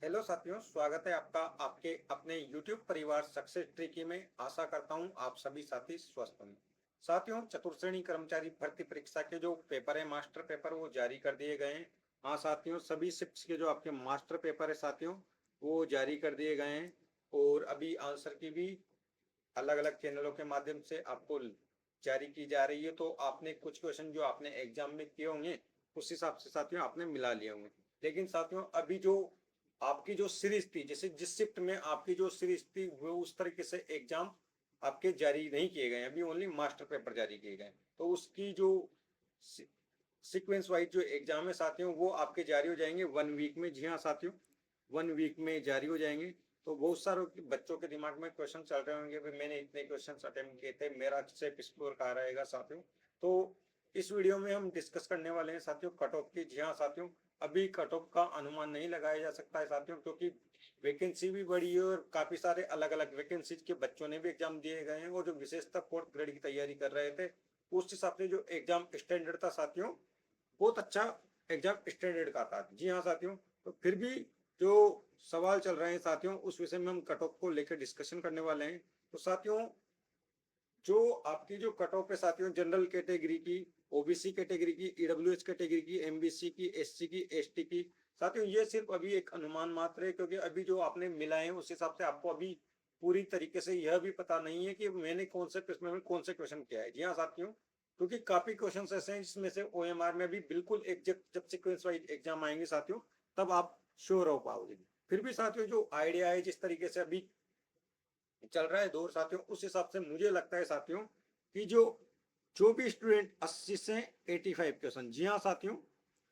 Hello साथियों, स्वागत है आपका आपके अपने YouTube परिवार सक्सेस ट्रिकी में। आशा करता हूं आप सभी साथी स्वस्थ होंगे। साथियों, चतुर्श्रेणी कर्मचारी भर्ती परीक्षा के जो पेपर है, मास्टर पेपर, वो जारी कर दिए गए हैं। हाँ साथियों, सभी शिफ्ट्स के जो आपके मास्टर पेपर है साथियों, वो जारी कर दिए गए हैं। और अभी आंसर की भी अलग अलग चैनलों के माध्यम से आपको जारी की जा रही है। तो आपने कुछ क्वेश्चन जो आपने एग्जाम में किए होंगे, उस हिसाब से साथियों आपने मिला लिए होंगे। लेकिन साथियों, अभी जो आपकी जो सीरीज थी, जैसे जिस शिफ्ट में आपकी जो सीरीज थी, वो उस तरीके से एग्जाम आपके जारी नहीं किए गए। अभी ओनली मास्टर पेपर जारी किए गए। तो उसकी जो सीक्वेंस वाइज जो एग्जाम है साथियों, वो आपके जारी हो जाएंगे 1 वीक में। जी हाँ साथियों, 1 वीक में जारी हो जाएंगे। तो बहुत सारे बच्चों के दिमाग में क्वेश्चन चल रहे होंगे, मैंने इतने क्वेश्चन अटेम्प्ट किए थे, मेरा सेफ स्कोर कहाँ रहेगा साथियों। तो इस वीडियो में हम डिस्कस करने वाले हैं साथियों कट ऑफ की। जी हाँ साथियों, अभी कट ऑफ का अनुमान नहीं लगाया जा सकता है साथियों, क्योंकि वैकेंसी भी बढ़ी है और काफी सारे अलग अलग वैकेंसी के बच्चों ने भी एग्जाम दिए गए हैं। और जो विशेषतः 4th ग्रेड की तैयारी कर रहे थे, उस हिसाब से जो एग्जाम स्टैंडर्ड था साथियों, बहुत अच्छा एग्जाम स्टैंडर्ड का था। जी हाँ साथियों, तो फिर भी जो सवाल चल रहे हैं साथियों, उस विषय में हम कट ऑफ को लेकर डिस्कशन करने वाले हैं। तो साथियों, जो आपकी जो कट ऑफ है साथियों, जनरल कैटेगरी की, ओबीसी कैटेगरी की, ईडब्ल्यूएस कैटेगरी की, एमबीसी की, एससी की, एसटी की, साथियों ये सिर्फ अभी एक अनुमान मात्र है, क्योंकि अभी जो आपने मिला है उस हिसाब से आपको अभी पूरी तरीके से यह भी पता नहीं है कि मैंने कौन से किस्म में कौन से क्वेश्चन किया है। जी हाँ साथियों, क्योंकि काफी क्वेश्चन ऐसे हैं जिसमें से ओएमआर में भी बिल्कुल एग्जैक्ट जब सीक्वेंस वाइज एग्जाम आएंगे साथियों, तब आप श्योर हो पाओगे। फिर भी साथियों, जो आइडिया है, जिस तरीके से अभी चल रहा है दौर साथियों, उस हिसाब से मुझे लगता है साथियों कि जो जो भी स्टूडेंट 80 से 85 क्वेश्चन, जी हाँ साथियों,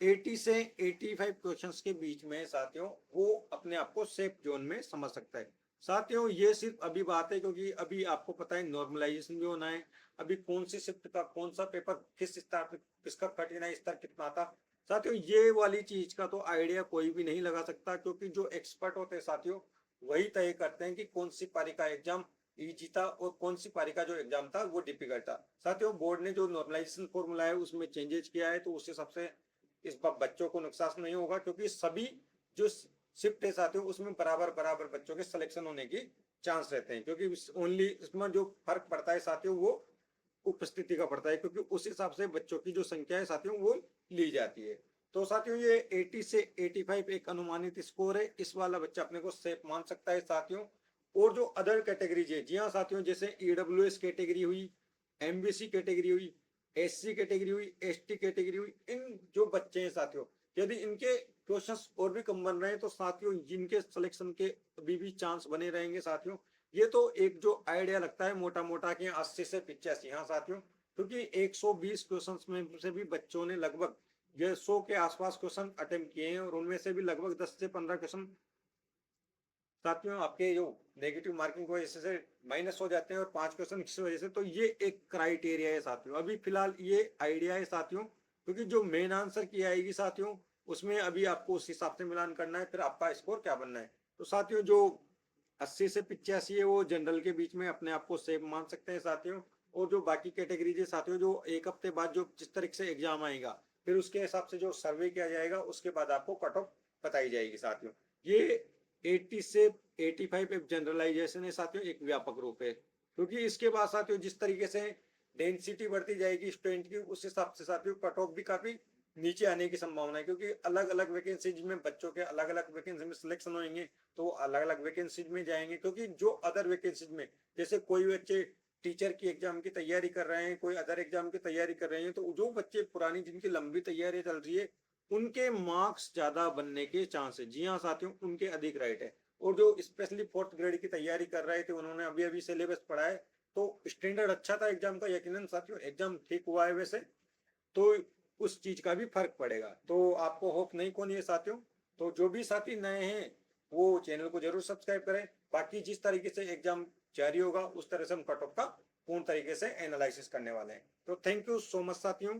80 से 85 क्वेश्चंस के बीच में साथियों, वो अपने आप को सेफ जोन में समझ सकता है। साथियों ये सिर्फ अभी बात है, क्योंकि अभी आपको पता है नॉर्मलाइजेशन भी होना है। अभी कौन सी शिफ्ट का कौन सा पेपर किस स्तर पे, किसका कठिनाई स्तर कितना था साथियों, ये वाली चीज का तो आइडिया कोई भी नहीं लगा सकता, क्योंकि जो एक्सपर्ट होते हैं साथियों, वही तय करते हैं कि कौन सी पारी का एग्जाम इजी था और कौन सी पारी का जो एग्जाम था वो डिफिकल्ट था। साथियों, बोर्ड ने जो नॉर्मलाइजेशन फॉर्मूला है उसमें चेंजेस किया है, तो उस हिसाब से इस बार बच्चों को नुकसान नहीं होगा, क्योंकि सभी जो शिफ्ट है साथियों, उसमें बराबर बराबर बच्चों के सिलेक्शन होने की चांस रहते हैं। क्योंकि ओनली इसमें जो फर्क पड़ता है साथियों, वो उपस्थिति का पड़ता है, क्योंकि उस हिसाब से बच्चों की जो संख्या है साथियों, वो ली जाती है। तो साथियों, ये 80 से 85 एक अनुमानित स्कोर है। इस वाला बच्चा अपने को सेफ मान सकता है साथियों। और जो अदर कैटेगरीज है, जी हाँ साथियों, जैसे ईडब्ल्यूएस कैटेगरी हुई, एमबीसी कैटेगरी हुई, एससी कैटेगरी हुई, एसटी कैटेगरी हुई, इन जो बच्चे हैं साथियों, यदि इनके क्वेश्चंस और भी कम बन रहे हैं, तो साथियों जिनके सिलेक्शन के अभी भी चांस बने रहेंगे साथियों। ये तो एक जो आइडिया लगता है मोटा मोटा कि 80 से 85, हाँ साथियों, क्योंकि 120 क्वेश्चंस में से भी बच्चों ने लगभग ये 100 के आसपास क्वेश्चन अटेम्प्ट किए हैं, और उनमें से भी लगभग 10 से 15 क्वेश्चन साथियों आपके जो नेगेटिव मार्किंग की वजह से माइनस हो जाते हैं, और 5 क्वेश्चन किस वजह से। तो ये एक क्राइटेरिया है साथियों, अभी फिलहाल ये आइडिया है साथियों, क्योंकि जो मेन आंसर की आएगी साथियों, उसमें अभी आपको उस हिसाब से मिलान करना है, फिर आपका स्कोर क्या बनना है। तो साथियों, जो 80 से 85 है, वो जनरल के बीच में अपने आप को सेफ मान सकते हैं साथियों। और जो बाकी कैटेगरीज है साथियों, जो एक हफ्ते बाद जो जिस तरीके से एग्जाम आएगा, फिर उसके हिसाब से जो सर्वे किया जाएगा, उसके बाद आपको कट ऑफ बताई जाएगी साथियों। ये 80 से 85 एक जनरलाइजेशन है साथियों, एक व्यापक रूप है, क्योंकि इसके बाद साथियों जिस तरीके से डेंसिटी बढ़ती जाएगी स्टूडेंट की, उस हिसाब से साथियों कट ऑफ भी काफी नीचे आने की संभावना है, क्योंकि अलग अलग वैकेंसीज में बच्चों के अलग अलग वैकेंसी में सिलेक्शन होंगे, तो अलग अलग वैकेंसीज में जाएंगे। क्योंकि जो अदर वैकेंसीज में, जैसे कोई बच्चे टीचर की एग्जाम की तैयारी कर रहे हैं, कोई अदर एग्जाम की तैयारी कर रहे हैं, तो जो बच्चे पुरानी जिनकी लंबी तैयारी चल रही है, उनके मार्क्स ज्यादा बनने के चांस है। जी हाँ साथियों, उनके अधिक राइट है। और जो स्पेशली 4th ग्रेड की तैयारी कर रहे थे, उन्होंने अभी अभी सिलेबस पढ़ा है, तो स्टैंडर्ड अच्छा था एग्जाम का, यकीनन साथियों एग्जाम ठीक हुआ है वैसे, तो उस चीज का भी फर्क पड़ेगा। तो आपको होप नहीं खोनी है साथियों। तो जो भी साथी नए हैं, वो चैनल को जरूर सब्सक्राइब करें। बाकी जिस तरीके से एग्जाम जारी होगा, उस तरह से हम कट ऑफ का पूर्ण तरीके से एनालिसिस करने वाले हैं। तो थैंक यू सो मच साथियों।